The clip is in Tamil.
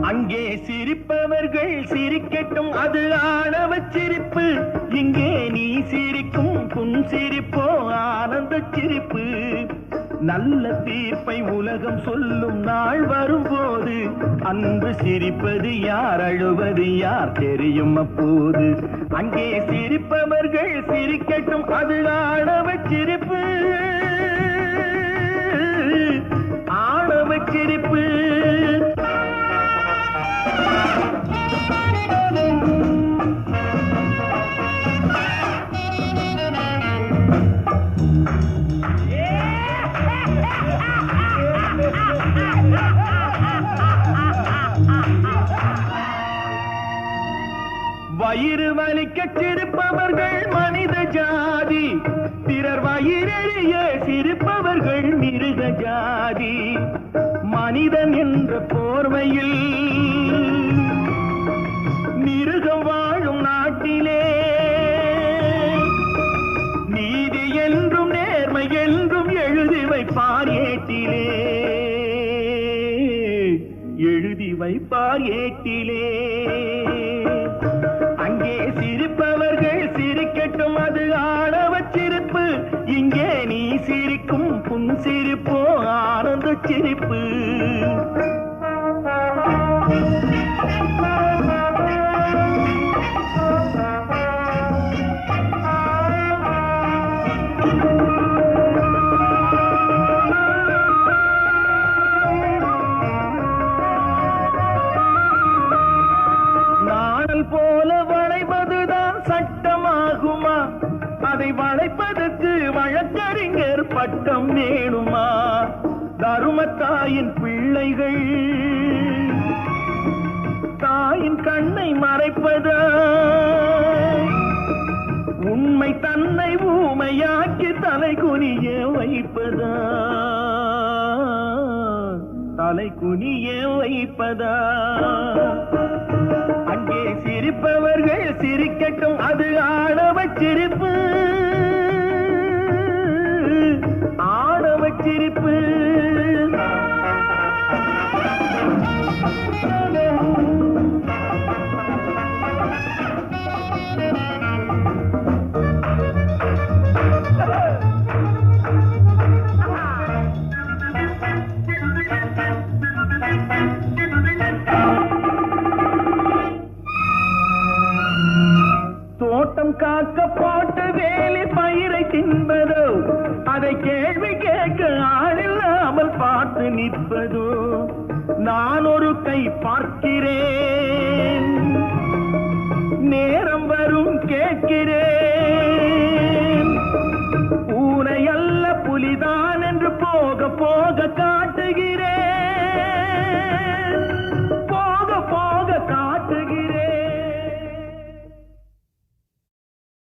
அங்கே சிரிப்பவர்கள் சிரிக்கட்டும், அது ஆணவ சிரிப்பு. இங்கே நீ சிரிக்கும் புன்சிரிப்போ ஆனந்த சிரிப்பு. நல்ல தீர்ப்பை உலகம் சொல்லும் நாள் வரும்போது அன்று சிரிப்பது யார், அழுவது யார் தெரியும் அப்போது. அங்கே சிரிப்பவர்கள் சிரிக்கட்டும், அது ஆணவ சிரிப்பு, ஆணவ சிரிப்பு. வயிறு வலிக்க சிரிப்பவர்கள் மனித ஜாதி, பிறர் வயிறெறிய சிரிப்பவர்கள் மிருக ஜாதி. மனிதன் என்ற போர்வையில் மிருகம் வாழும் நாட்டிலே நீதி என்றும் நேர்மை என்றும் எழுதி வைப்பார் ஏட்டிலே, எழுதி வைப்பார் ஏட்டிலே. அங்கே சிரிப்பவர்கள் சிரிக்கட்டும், அது ஆணவ சிரிப்பு. இங்கே நீ சிரிக்கும் புன்சிரிப்போ ஆனந்த சிரிப்பு. போல வளைப்பதுதான் சட்டமாகுமா? அதை வளைப்பதற்கு வழக்கறிஞர் பட்டம் வேணுமா? தருமத்தாயின் பிள்ளைகள் தாயின் கண்ணை மறைப்பதா? உண்மை தன்னை ஊமையாக்கி தலை குனிய வைப்பதா? தலை குனிய வைப்பதா? அங்கே சிரிப்பவர்கள் சிரிக்கட்டும், அது ஆணவ சிரிப்பு, ஆணவ சிரிப்பு. தோட்டம் காக்க போட்டு வேலி பயிரை தின்பதோ, அதை கேள்வி கேட்க ஆளில்லாமல் பார்த்து நிற்பதோ? நான் ஒரு கை பார்க்கிறேன், நேரம் வரும் கேட்கிறேன். பூனை அல்ல புலிதான் என்று போக போக காட்டுகிறேன்.